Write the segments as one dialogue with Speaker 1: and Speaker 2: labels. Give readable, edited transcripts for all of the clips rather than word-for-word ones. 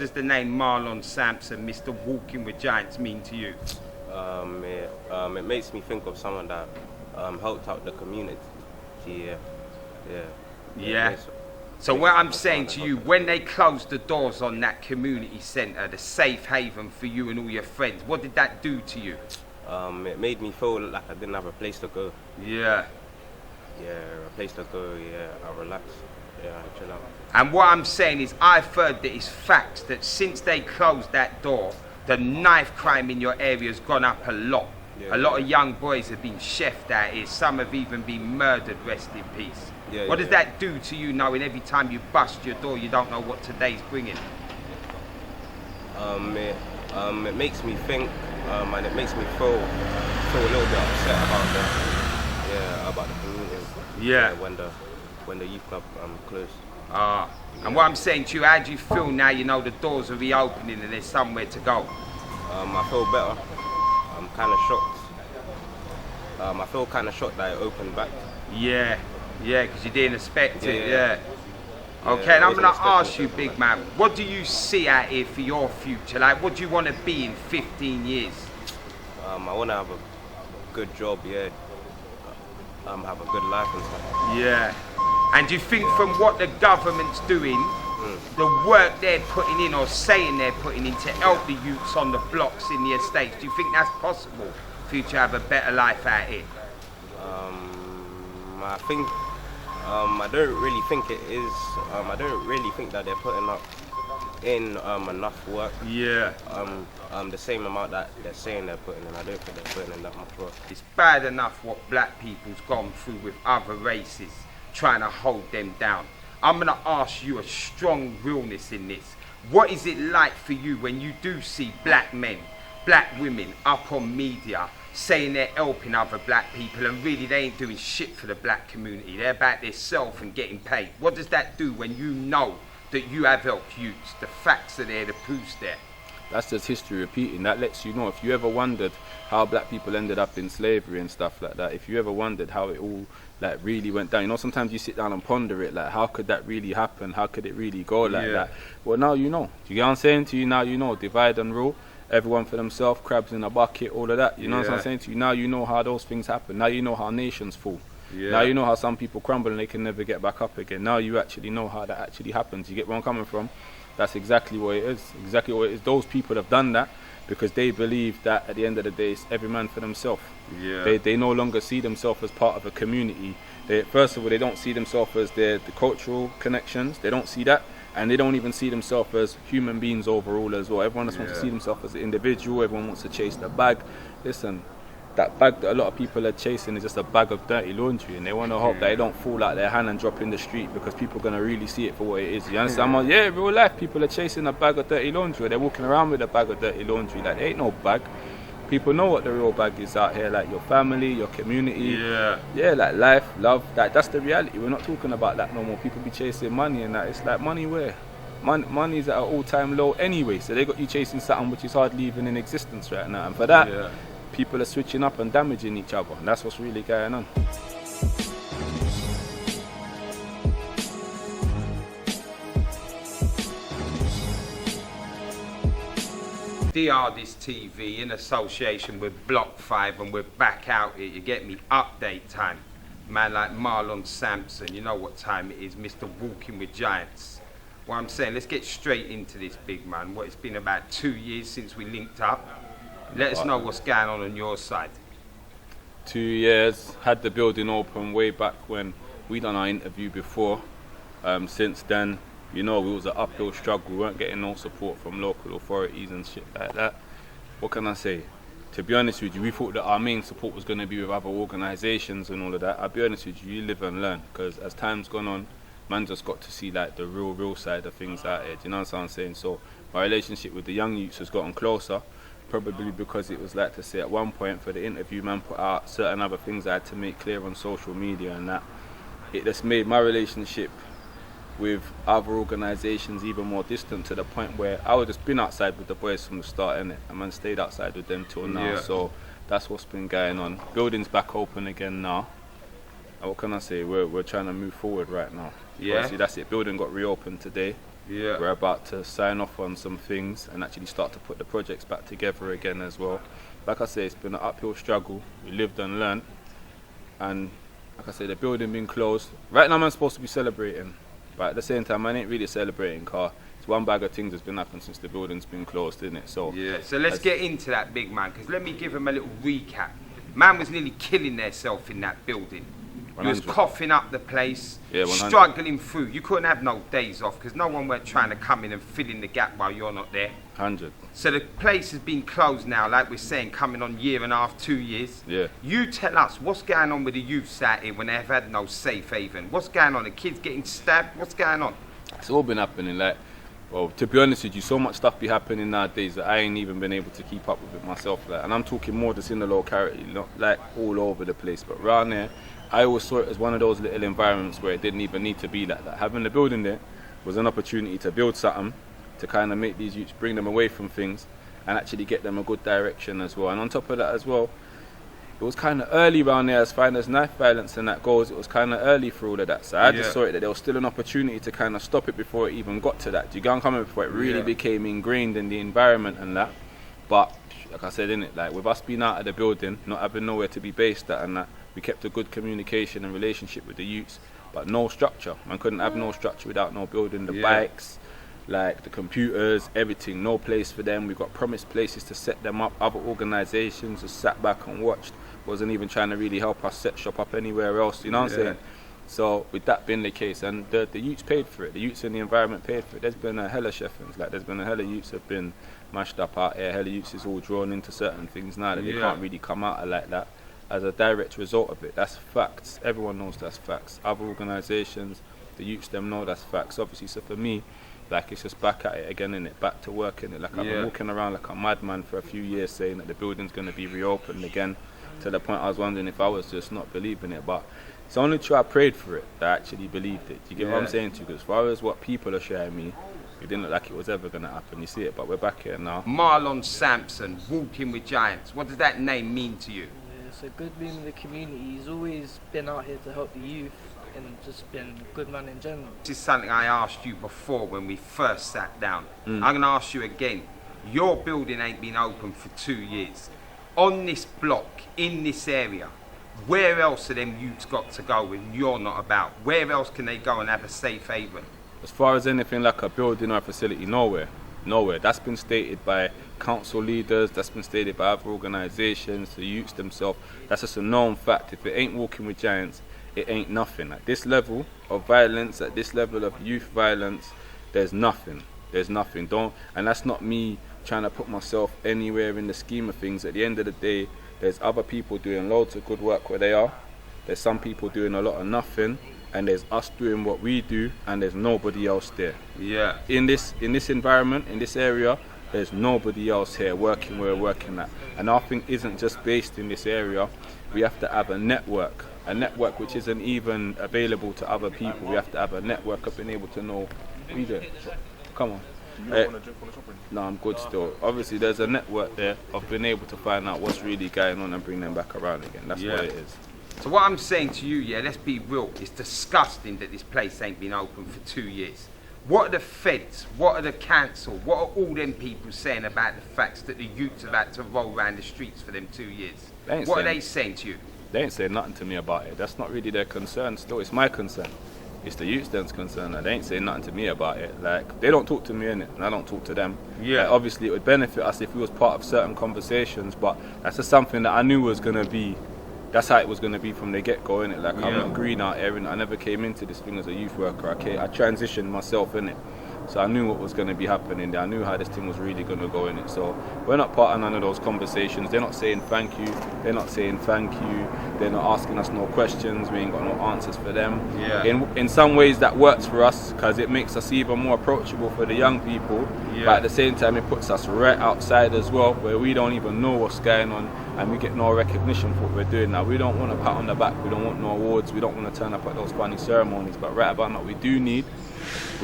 Speaker 1: does the name Marlon Sampson, Mr. Walking with Giants, mean to you?
Speaker 2: It makes me think of someone that helped out the community.
Speaker 1: Yeah. So what I'm saying to you, when they closed the doors on that community centre, the safe haven for you and all your friends, what did that do to you?
Speaker 2: It made me feel like I didn't have a place to go.
Speaker 1: Yeah.
Speaker 2: Yeah, a place to go, yeah, I relax. Yeah, I chill out.
Speaker 1: And what I'm saying is, I've heard that it's facts that since they closed that door, the knife crime in your area has gone up a lot.
Speaker 2: Yeah,
Speaker 1: a lot of young boys have been chefed out here. Some have even been murdered, rest in peace. What does that do to you knowing every time you bust your door, you don't know what today's bringing?
Speaker 2: It makes me think, and it makes me feel a little bit upset about the community.
Speaker 1: Yeah.
Speaker 2: When the youth club closed.
Speaker 1: And what I'm saying to you, how do you feel now you know the doors are reopening and there's somewhere to go?
Speaker 2: I feel better. I'm kind of shocked. I feel kind of shocked that it opened back.
Speaker 1: Yeah, because you didn't expect it, yeah. Okay, and I'm going to ask you, big man, what do you see out here for your future? Like, what do you want to be in 15 years?
Speaker 2: I want to have a good job, yeah. Have a good life and stuff.
Speaker 1: Yeah. And do you think from what the government's doing, the work they're putting in or saying they're putting in to help the youths on the blocks in the estates, do you think that's possible for you to have a better life out here?
Speaker 2: I think, I don't really think it is. I don't really think that they're putting up in enough work.
Speaker 1: Yeah.
Speaker 2: The same amount that they're saying they're putting in. I don't think they're putting in that much work.
Speaker 1: It's bad enough what black people's gone through with other races, trying to hold them down. I'm going to ask you a strong realness in this. What is it like for you when you do see black men, black women up on media saying they're helping other black people and really they ain't doing shit for the black community? They're about their self and getting paid. What does that do when you know that you have helped youths? The facts are there, the proof's there.
Speaker 3: That's just history repeating. That lets you know, if you ever wondered how black people ended up in slavery and stuff like that, if you ever wondered how it all like really went down, you know, sometimes you sit down and ponder it, like how could that really happen, how could it really go like that? Well, now you know. You get what I'm saying to you? Now you know, divide and rule, everyone for themselves, crabs in a bucket, all of that, you know what I'm saying to you? Now you know how those things happen. Now you know how nations fall. Now you know how some people crumble and they can never get back up again. Now you actually know how that actually happens. You get where I'm coming from? That's exactly what it is. Exactly what it is. Those people have done that because they believe that at the end of the day, it's every man for themselves. They no longer see themselves as part of a community. First of all, they don't see themselves as the cultural connections. They don't see that. And they don't even see themselves as human beings overall as well. Everyone just wants to see themselves as an individual. Everyone wants to chase the bag. Listen, that bag that a lot of people are chasing is just a bag of dirty laundry, and they want to hope that it don't fall out their hand and drop in the street because people are going to really see it for what it is. You understand? Real life, people are chasing a bag of dirty laundry. They're walking around with a bag of dirty laundry. Like, there ain't no bag. People know what the real bag is out here, like your family, your community. Like life, love. That's the reality. We're not talking about that no more. People be chasing money and that. It's like, money where? Money's at an all-time low anyway, so they got you chasing something which is hardly even in existence right now. And for that, people are switching up and damaging each other, and that's what's really going on.
Speaker 1: DARDEST TV in association with Block 5, and we're back out here. You get me? Update time. Man like Marlon Sampson, you know what time it is, Mr. Walking with Giants. What I'm saying, let's get straight into this, big man. It's been about 2 years since we linked up. Let us know what's going on your side.
Speaker 3: 2 years, had the building open way back when we done our interview before. Since then, you know, it was an uphill struggle. We weren't getting no support from local authorities and shit like that. What can I say? To be honest with you, we thought that our main support was going to be with other organisations and all of that. I'll be honest with you, you live and learn, because as time's gone on, man just got to see like the real side of things out here. Do you know what I'm saying? So my relationship with the young youths has gotten closer, probably because it was like to say at one point for the interview, man put out certain other things I had to make clear on social media, and that it just made my relationship with other organisations even more distant, to the point where I would just been outside with the boys from the start, innit? And man stayed outside with them till now. So that's what's been going on. Building's back open again now. And what can I say? We're trying to move forward right now. See, that's it. Building got reopened today.
Speaker 1: Yeah.
Speaker 3: We're about to sign off on some things and actually start to put the projects back together again as well. Like I say, it's been an uphill struggle. We lived and learned. And like I say, the building been closed. Right now, I'm supposed to be celebrating. But at the same time, I ain't really celebrating, car. It's one bag of things that's been happening since the building's been closed, isn't it? So
Speaker 1: yeah. So let's get into that, big man, because let me give him a little recap. Man was nearly killing themselves in that building. He was
Speaker 3: 100.
Speaker 1: coughing up the place,
Speaker 3: Yeah, 100.
Speaker 1: struggling through. You couldn't have no days off because no one weren't trying to come in and fill in the gap while you're not there.
Speaker 3: 100.
Speaker 1: So the place has been closed now, like we're saying, coming on 1.5 years, 2 years.
Speaker 3: Yeah.
Speaker 1: You tell us, what's going on with the youths out here when they've had no safe haven? What's going on? The kids getting stabbed? What's going on?
Speaker 3: It's all been happening, like, well, to be honest with you, so much stuff be happening nowadays that I ain't even been able to keep up with it myself, like, and I'm talking more just in the locality, not like all over the place, but around there, I always saw it as one of those little environments where it didn't even need to be like that. Having the building there was an opportunity to build something, to kind of make these youths, bring them away from things, and actually get them a good direction as well. And on top of that as well, it was kind of early around there as far as knife violence and that goes. It was kind of early for all of that. So I just saw it that there was still an opportunity to kind of stop it before it even got to that. Do you get what I'm coming before it really became ingrained in the environment and that? But like I said, innit, like with us being out of the building, not having nowhere to be based at and that, we kept a good communication and relationship with the youths, but no structure. Man couldn't have no structure without no building. The bikes, like the computers, everything, no place for them. We got promised places to set them up. Other organisations just sat back and watched. Wasn't even trying to really help us set shop up anywhere else, you know what I'm saying? So with that being the case, and the youths paid for it, the youths in the environment paid for it. There's been a hella chefings, like there's been a hella youths have been mashed up out here, hella youths is all drawn into certain things now that they can't really come out of like that as a direct result of it. That's facts, everyone knows that's facts. Other organisations, the youths them know that's facts, obviously. So for me, like it's just back at it again, innit, back to work, innit. Like I've been walking around like a madman for a few years saying that the building's going to be reopened again, to the point I was wondering if I was just not believing it. But it's only true I prayed for it that I actually believed it. Do you get what I'm saying to you? Because as far as what people are showing me, it didn't look like it was ever going to happen. You see it, but we're back here now.
Speaker 1: Marlon Sampson, walking with giants. What does that name mean to you?
Speaker 4: Yeah, it's a good man in the community. He's always been out here to help the youth and just been a good man in general.
Speaker 1: This is something I asked you before when we first sat down. I'm going to ask you again. Your building ain't been open for 2 years. On this block, in this area, where else are them youths got to go when you're not about? Where else can they go and have a safe haven?
Speaker 3: As far as anything like a building or a facility, nowhere. That's been stated by council leaders, that's been stated by other organisations, the youths themselves. That's just a known fact. If it ain't walking with giants, it ain't nothing. At this level of violence, at this level of youth violence, there's nothing. And that's not me trying to put myself anywhere in the scheme of things. At the end of the day, there's other people doing loads of good work where they are. There's some people doing a lot of nothing, and there's us doing what we do, and there's nobody else there.
Speaker 1: Yeah.
Speaker 3: In this environment, in this area, there's nobody else here working where we're working at. And our thing isn't just based in this area. We have to have a network which isn't even available to other people. We have to have a network of being able to know we do. Come on. No, I'm good still. Obviously, there's a network there of being able to find out what's really going on and bring them back around again. That's what it is.
Speaker 1: So what I'm saying to you, let's be real, it's disgusting that this place ain't been open for 2 years. What are the feds, what are the council, what are all them people saying about the facts that the youths have had to roll around the streets for them 2 years? What are they saying to you? They
Speaker 3: ain't saying nothing to me about it. That's not really their concern still. It's my concern. It's the youths them's concern. They ain't saying nothing to me about it. Like, they don't talk to me, innit, and I don't talk to them. Like, obviously, it would benefit us if we was part of certain conversations, but that's just something that I knew was going to be, that's how it was going to be from the get-go, innit? Like, I'm not green out here, and I never came into this thing as a youth worker. I transitioned myself, innit? So I knew what was going to be happening there. I knew how this thing was really going to go in it. So we're not part of none of those conversations. They're not saying thank you. They're not saying thank you. They're not asking us no questions. We ain't got no answers for them. In some ways that works for us because it makes us even more approachable for the young people. But at the same time it puts us right outside as well, where we don't even know what's going on and we get no recognition for what we're doing. Now we don't want a pat on the back. We don't want no awards. We don't want to turn up at those funny ceremonies. But right about now we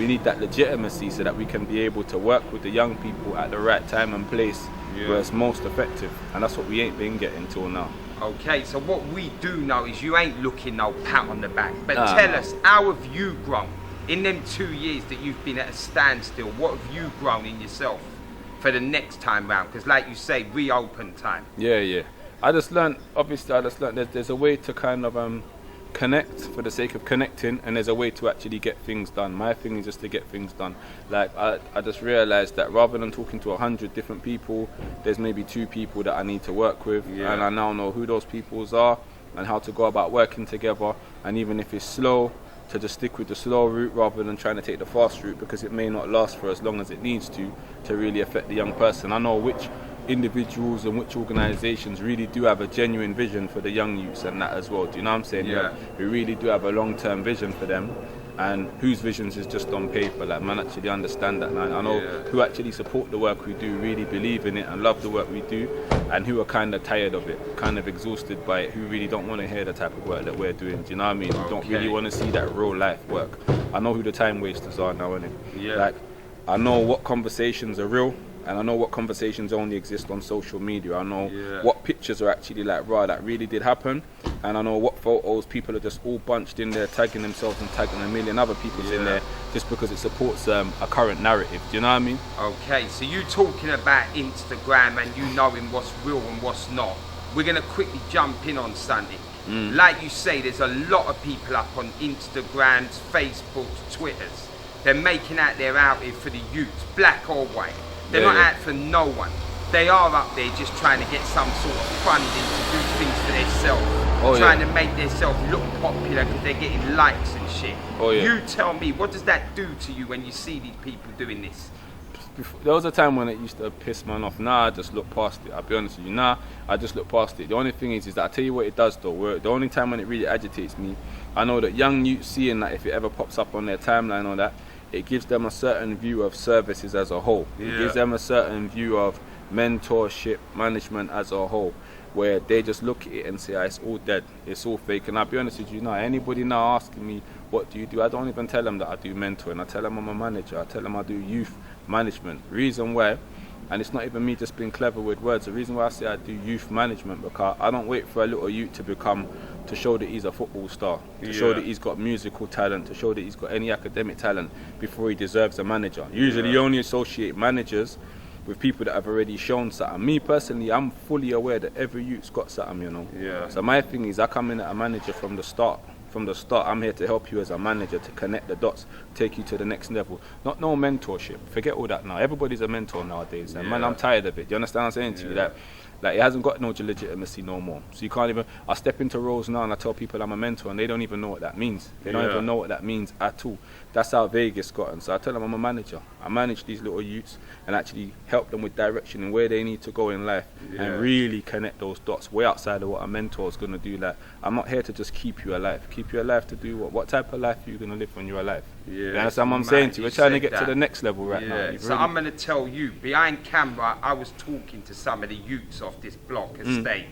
Speaker 3: need that legitimacy so that we can be able to work with the young people at the right time and place where it's most effective, and that's what we ain't been getting till now.
Speaker 1: Okay, so what we do know is you ain't looking no pat on the back, but tell us, how have you grown? In them 2 years that you've been at a standstill, what have you grown in yourself for the next time round? Because like you say, reopen time.
Speaker 3: Yeah. I just learned there's a way to kind of connect for the sake of connecting, and there's a way to actually get things done. My thing is just to get things done. Like I just realized that rather than talking to 100 different people, there's maybe 2 people that I need to work with, and I now know who those peoples are and how to go about working together. And even if it's slow, to just stick with the slow route rather than trying to take the fast route, because it may not last for as long as it needs to really affect the young person. I know which individuals and which organisations really do have a genuine vision for the young youths and that as well. Do you know what I'm saying?
Speaker 1: Yeah.
Speaker 3: We really do have a long-term vision for them, and whose visions is just on paper. Like, man actually understand that, and I know who actually support the work we do, really believe in it and love the work we do, and who are kind of tired of it, kind of exhausted by it, who really don't want to hear the type of work that we're doing. Do you know what I mean? Who don't really want to see that real life work. I know who the time wasters are now, innit?
Speaker 1: Yeah.
Speaker 3: Like, I know what conversations are real, and I know what conversations only exist on social media. I know what pictures are actually like, raw, that really did happen. And I know what photos people are just all bunched in there, tagging themselves and tagging a million other people in there, just because it supports a current narrative. Do you know what I mean?
Speaker 1: Okay, so you talking about Instagram and you knowing what's real and what's not. We're going to quickly jump in on something. Like you say, there's a lot of people up on Instagrams, Facebooks, Twitters. They're making out they're out here for the youth, black or white. They're not out for no one. They are up there just trying to get some sort of funding to do things for themselves. Trying to make themselves look popular because they're getting likes and shit. You tell me, what does that do to you when you see these people doing this?
Speaker 3: There was a time when it used to piss man off. Now I just look past it. I'll be honest with you. Now I just look past it. The only thing is that I tell you what it does though. The only time when it really agitates me, I know that young youths seeing that if it ever pops up on their timeline or that, it gives them a certain view of services as a whole. It gives them a certain view of mentorship, management as a whole, where they just look at it and say, it's all dead, it's all fake. And I'll be honest with you now, anybody now asking me, what do you do? I don't even tell them that I do mentoring. I tell them I'm a manager. I tell them I do youth management. Reason why, and it's not even me just being clever with words, the reason why I say I do youth management, because I don't wait for a little youth to show that he's a football star, to show that he's got musical talent, to show that he's got any academic talent before he deserves a manager. Usually you only associate managers with people that have already shown something. Me personally, I'm fully aware that every youth's got something, you know. So my thing is, I come in at a manager from the start. From the start, I'm here to help you as a manager to connect the dots, take you to the next level. Not no mentorship. Forget all that now. Everybody's a mentor nowadays, and man, I'm tired of it. Do you understand what I'm saying to you? Like it hasn't got no legitimacy no more. So you can't even. I step into roles now and I tell people I'm a mentor, and they don't even know what that means. They don't even know what that means at all. That's how vague it's gotten. So I tell them I'm a manager. I manage these little youths and actually help them with direction and where they need to go in life, and really connect those dots way outside of what a mentor is going to do. Like, I'm not here to just keep you alive. Keep you alive to do what? What type of life are you going to live when you're alive? That's what I'm saying to you. We're trying to get to the next level right now.
Speaker 1: So I'm going to tell you, behind camera, I was talking to some of the youths off this block estate,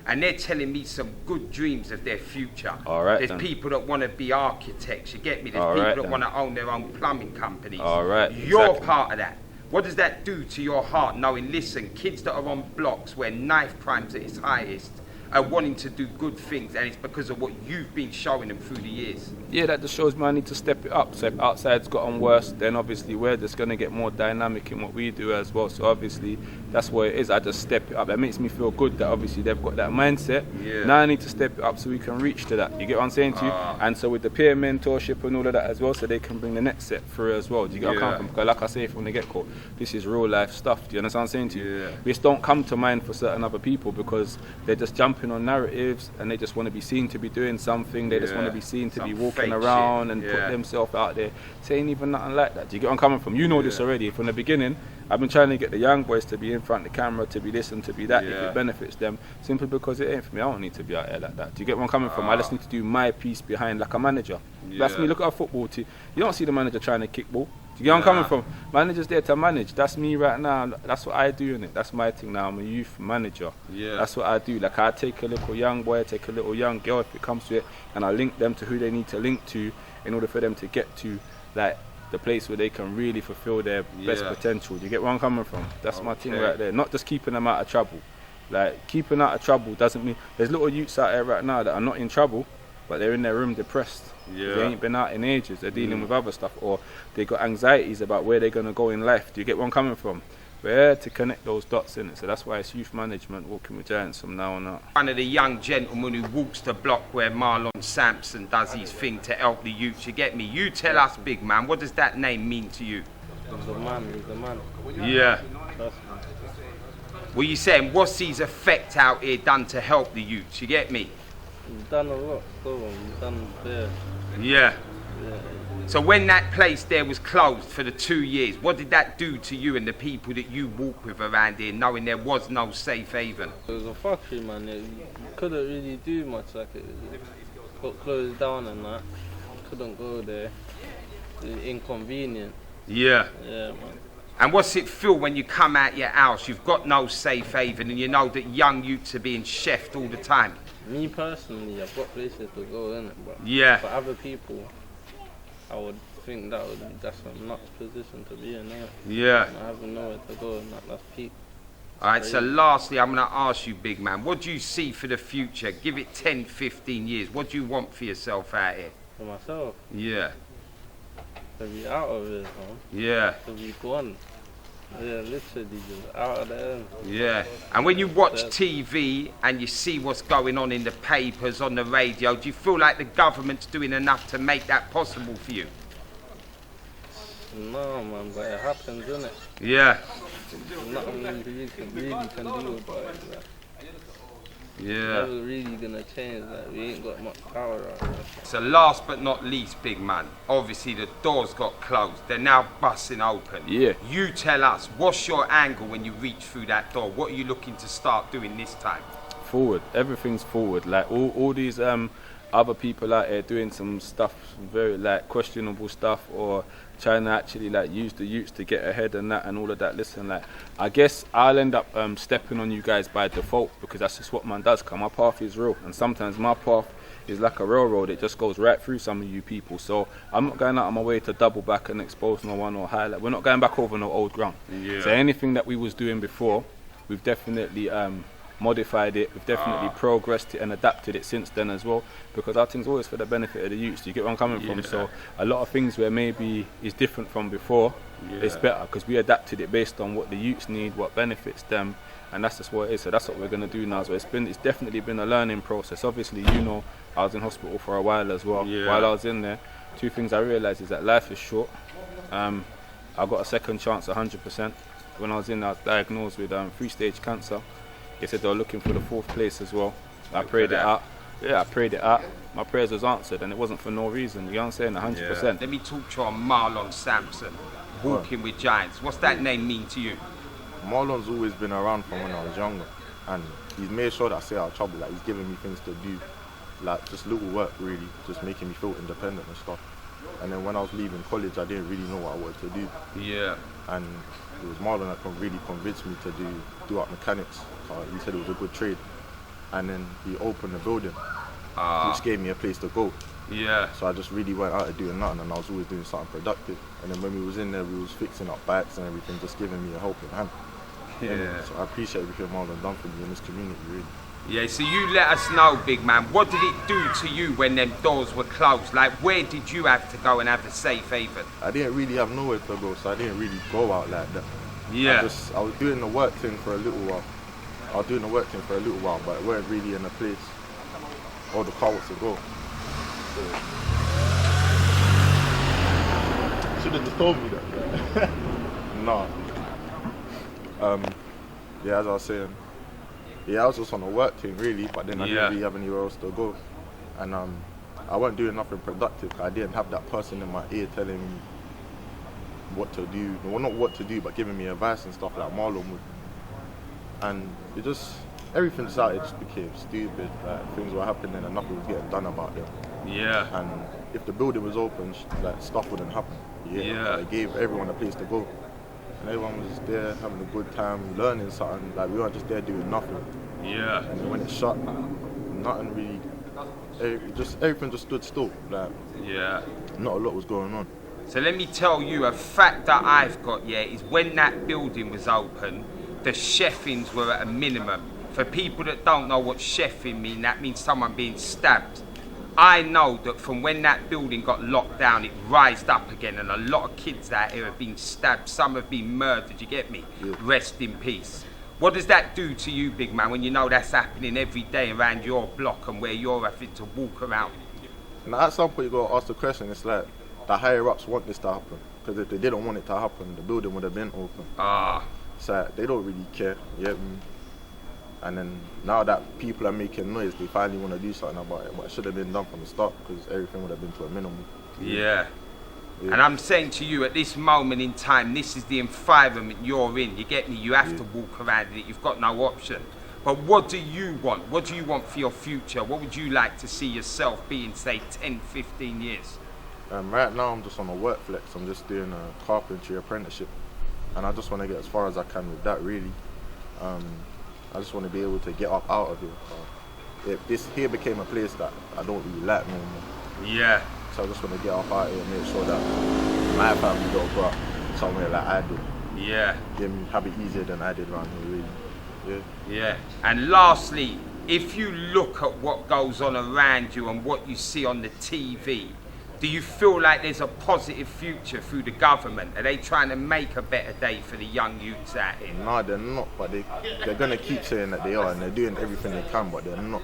Speaker 1: and they're telling me some good dreams of their future. There's people that want to be architects, you get me? There's people that want to own their own plumbing companies. You're part of that. What does that do to your heart knowing, listen, kids that are on blocks where knife crime's at its highest are wanting to do good things, and it's because of what you've been showing them through the years? That
Speaker 3: just shows me I need to step it up. So if outside's gotten worse, then obviously we're just going to get more dynamic in what we do as well. So obviously that's what it is. I just step it up. That makes me feel good that obviously they've got that mindset. Now I need to step it up so we can reach to that. You get what I'm saying to you? And so with the peer mentorship and all of that as well, so they can bring the next set through as well. Do you get where I come from? Because like I say from the get-go, this is real life stuff. Do you understand what I'm saying to you? We just don't come to mind for certain other people because they're just jumping on narratives and they just want to be seen to be doing something. They just want to be seen to be walking around and put themselves out there. Saying even nothing like that. Do you get where I'm coming from? You know this already. From the beginning, I've been trying to get the young boys to be in front of the camera, to be this and to be that, if it benefits them, simply because it ain't for me. I don't need to be out there like that. Do you get where I'm coming from? I just need to do my piece behind like a manager. That's me. Look at a football team. You don't see the manager trying to kick ball. Do you get where I'm coming from? Manager's there to manage. That's me right now. That's what I do in it. That's my thing now. I'm a youth manager. That's what I do. Like, I take a little young boy, take a little young girl if it comes to it, and I link them to who they need to link to in order for them to get to like the place where they can really fulfill their best potential. Do you get where I'm coming from? That's my thing right there. Not just keeping them out of trouble. Like, keeping out of trouble doesn't mean there's little youths out there right now that are not in trouble, but they're in their room depressed.
Speaker 1: Yeah.
Speaker 3: They ain't been out in ages. They're dealing with other stuff, or they got anxieties about where they're gonna go in life. Do you get where I'm coming from? We're here to connect those dots in it. So that's why it's youth management, walking with giants from now on out.
Speaker 1: One of the young gentlemen who walks the block where Marlon Sampson does his thing to help the youth. You get me? You tell us, big man, what does that name mean to you?
Speaker 5: He's the man.
Speaker 1: Yeah.
Speaker 5: Trust me.
Speaker 1: Well, you saying, what's his effect out here done to help the youth? You get me?
Speaker 5: He's done a lot, so he's done there.
Speaker 1: Yeah.
Speaker 5: Yeah.
Speaker 1: So when that place there was closed for the 2 years, what did that do to you and the people that you walk with around here, knowing there was no safe haven?
Speaker 5: It was a factory, man. You couldn't really do much. Like it got closed down and that. Couldn't go there. It was inconvenient.
Speaker 1: Yeah.
Speaker 5: Yeah, man.
Speaker 1: And what's it feel when you come out your house, you've got no safe haven, and you know that young youths are being chefed all the time?
Speaker 5: Me personally, I've got places to go in it, but
Speaker 1: Yeah.
Speaker 5: for other people, I would think that's a nuts position to be in.
Speaker 1: Yeah.
Speaker 5: I have nowhere to go, and that's peak.
Speaker 1: All right, so lastly, I'm going to ask you, big man, what do you see for the future? Give it 10, 15 years. What do you want for yourself out here?
Speaker 5: For myself,
Speaker 1: Yeah.
Speaker 5: to be out of it, man.
Speaker 1: Yeah.
Speaker 5: To be gone. Yeah, literally just out of there.
Speaker 1: Yeah. And when you watch TV and you see what's going on in the papers, on the radio, do you feel like the government's doing enough to make that possible for you?
Speaker 5: No, man, but it happens, innit?
Speaker 1: Yeah.
Speaker 5: Nothing really can do about it. Like.
Speaker 1: Yeah.
Speaker 5: Never really gonna change that. We ain't got much power out there.
Speaker 1: So last but not least, big man, obviously the doors got closed. They're now busting open.
Speaker 3: Yeah.
Speaker 1: You tell us, what's your angle when you reach through that door? What are you looking to start doing this time?
Speaker 3: Forward. Everything's forward. Like all these other people out there doing some stuff, very like questionable stuff, or trying to actually like use the youths to get ahead and that and all of that. Listen, like I guess I'll end up stepping on you guys by default, because that's just what man does. Cause my path is real, and sometimes my path is like a railroad. It just goes right through some of you people. So I'm not going out of my way to double back and expose no one or highlight. We're not going back over no old ground.
Speaker 1: Yeah.
Speaker 3: So anything that we was doing before, we've definitely modified it. We've definitely progressed it and adapted it since then as well, because our thing's always for the benefit of the youths. You get where I'm coming from? So a lot of things where maybe is different from before, it's better because we adapted it based on what the youths need, what benefits them, and that's just what it is. So that's what we're going to do now. So it's definitely been a learning process. Obviously, you know, I was in hospital for a while as well. While I was in there, two things I realised is that life is short. I got a second chance 100%. When I was in, I was diagnosed with 3-stage cancer. They said they were looking for the 4th place as well. I prayed it out. Yeah, I prayed it out. My prayers was answered, and it wasn't for no reason. You know what I'm saying? 100%.
Speaker 1: Let me talk to you on Marlon Sampson, walking with giants. What's that name mean to you?
Speaker 6: Marlon's always been around from when I was younger, and he's made sure that I stay out of trouble. Like, he's giving me things to do, like just little work really, just making me feel independent and stuff. And then when I was leaving college, I didn't really know what I wanted to do.
Speaker 1: Yeah.
Speaker 6: And it was Marlon that really convinced me to do art mechanics. He said it was a good trade, and then he opened the building, which gave me a place to go.
Speaker 1: Yeah.
Speaker 6: So I just really went out of doing nothing, and I was always doing something productive. And then when we was in there, we was fixing up bikes and everything, just giving me a helping hand.
Speaker 1: Yeah.
Speaker 6: So I appreciate everything Marlon done for me in this community, really.
Speaker 1: Yeah, so you let us know, big man, what did it do to you when them doors were closed? Like, where did you have to go and have a safe haven?
Speaker 6: I didn't really have nowhere to go, so I didn't really go out like that.
Speaker 1: Yeah.
Speaker 6: I was doing the work thing for a little while. But it weren't really in a place or the car was to go. Should have just told me that. No. Yeah, as I was saying, I was just on a work thing really, but then I didn't really have anywhere else to go. And I wasn't doing nothing productive. I didn't have that person in my ear telling me what to do. Well, not what to do, but giving me advice and stuff like Marlon would. And everything just out, it just became stupid. Like, things were happening and nothing was getting done about them.
Speaker 1: Yeah.
Speaker 6: And if the building was open, like, stuff wouldn't happen. They gave everyone a place to go. And everyone was just there having a good time, learning something. Like, we weren't just there doing nothing.
Speaker 1: Yeah.
Speaker 6: And then when it shut, nothing really, everything just stood still. Like, not a lot was going on.
Speaker 1: So let me tell you, a fact that I've got, is when that building was open, the chefings were at a minimum. For people that don't know what chefing means, that means someone being stabbed I know that from when that building got locked down, it rised up again, and a lot of kids out here have been stabbed, some have been murdered, you get me?
Speaker 6: Yeah.
Speaker 1: Rest in peace. What does that do to you, big man, when you know that's happening every day around your block and where you're having to walk around?
Speaker 6: Now at some point you got to ask the question, it's like, the higher ups want this to happen. Because if they didn't want it to happen, the building would have been open. It's like, they don't really care, you get me? And then now that people are making noise, they finally want to do something about it. But it should have been done from the start, because everything would have been to a minimum.
Speaker 1: Yeah. And I'm saying to you, at this moment in time, this is the environment you're in. You get me? You have to walk around in it. You've got no option. But what do you want? What do you want for your future? What would you like to see yourself be in, say, 10, 15 years?
Speaker 6: Right now, I'm just on a work flex. I'm just doing a carpentry apprenticeship. And I just want to get as far as I can with that, really. I just want to be able to get up out of here. If this here became a place that I don't really like no more.
Speaker 1: Yeah.
Speaker 6: So I just want to get up out here and make sure that my family don't grow up somewhere like I did.
Speaker 1: Yeah.
Speaker 6: Have it easier than I did around here, really.
Speaker 1: Yeah. And lastly, if you look at what goes on around you and what you see on the TV, do you feel like there's a positive future through the government? Are they trying to make a better day for the young youths out here?
Speaker 6: No, they're not, but they're going to keep saying that they are, and they're doing everything they can, but they're not.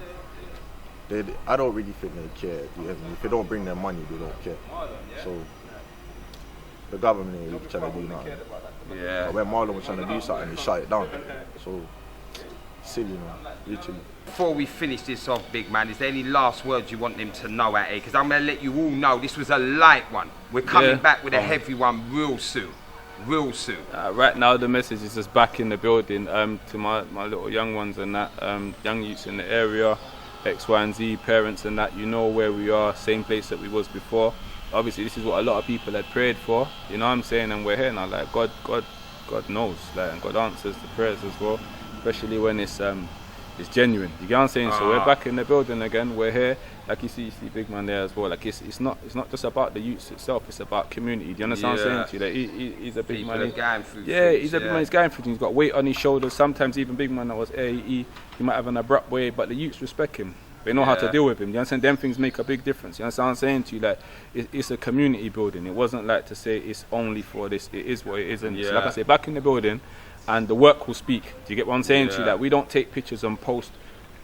Speaker 6: I don't really think they care. If they don't bring their money, they don't care. So the government ain't really trying to do nothing.
Speaker 1: Yeah.
Speaker 6: But when Marlon was trying to do something, he shut it down. So silly, man, literally.
Speaker 1: Before we finish this off, big man, is there any last words you want them to know out here? Because I'm going to let you all know this was a light one. We're coming back with a heavy one real soon. Real soon.
Speaker 3: Right now the message is just back in the building to my little young ones and that, young youths in the area, X, Y and Z, parents and that, you know where we are, same place that we was before. Obviously this is what a lot of people had prayed for, you know what I'm saying, and we're here now. Like God knows, like, and God answers the prayers as well, especially when it's genuine, you get what I'm saying? So we're back in the building again, we're here, like you see big man there as well. Like it's not just about the youths itself, it's about community. Do you understand what I'm saying to you? Like he's a big man. He's a big man, he's going through things, he's got weight on his shoulders. Sometimes even big man that was he might have an abrupt way, but the youths respect him. They know how to deal with him. You understand? Them things make a big difference. You understand what I'm saying to you? Like it's a community building. It wasn't like to say it's only for this. It is what it is. And so like I say, back in the building, and the work will speak. Do you get what I'm saying to you? Like we don't take pictures and post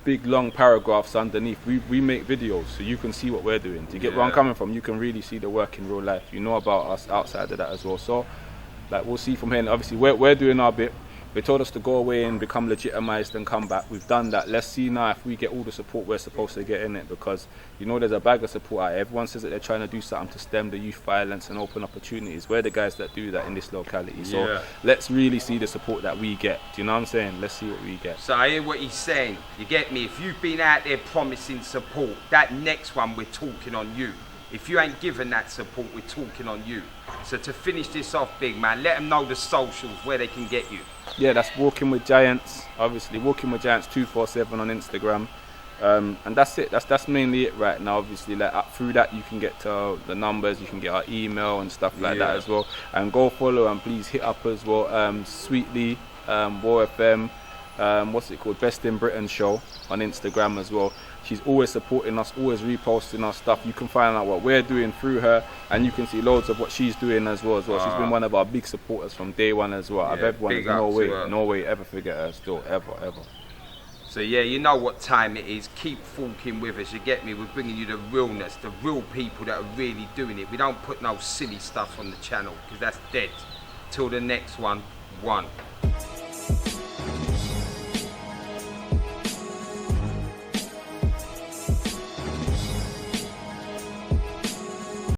Speaker 3: big long paragraphs underneath. We make videos so you can see what we're doing. Do you get where I'm coming from? You can really see the work in real life. You know about us outside of that as well. So like we'll see from here. And obviously we're doing our bit. They told us to go away and become legitimized and come back. We've done that. Let's see now if we get all the support we're supposed to get in it, because you know there's a bag of support out. Everyone says that they're trying to do something to stem the youth violence and open opportunities. We're the guys that do that in this locality. So let's really see the support that we get. Do you know what I'm saying? Let's see what we get.
Speaker 1: So I hear what he's saying. You get me? If you've been out there promising support, that next one we're talking on you. If you ain't given that support, we're talking on you. So to finish this off, big man, let them know the socials, where they can get you. Yeah,
Speaker 3: that's Walking with Giants, obviously. Walking with Giants 247 on Instagram. And that's it. That's mainly it right now, obviously. Like through that, you can get to the numbers, you can get our email and stuff like that as well. And go follow and please hit up as well. Sweetly, WIRH FM, what's it called? Best in Britain show on Instagram as well. She's always supporting us, always reposting our stuff. You can find out what we're doing through her, and you can see loads of what she's doing as well. She's been one of our big supporters from day one as well. Everyone, no way ever forget her still, ever.
Speaker 1: So yeah, you know what time it is. Keep walking with us, you get me? We're bringing you the realness, the real people that are really doing it. We don't put no silly stuff on the channel, because that's dead. Till the next one.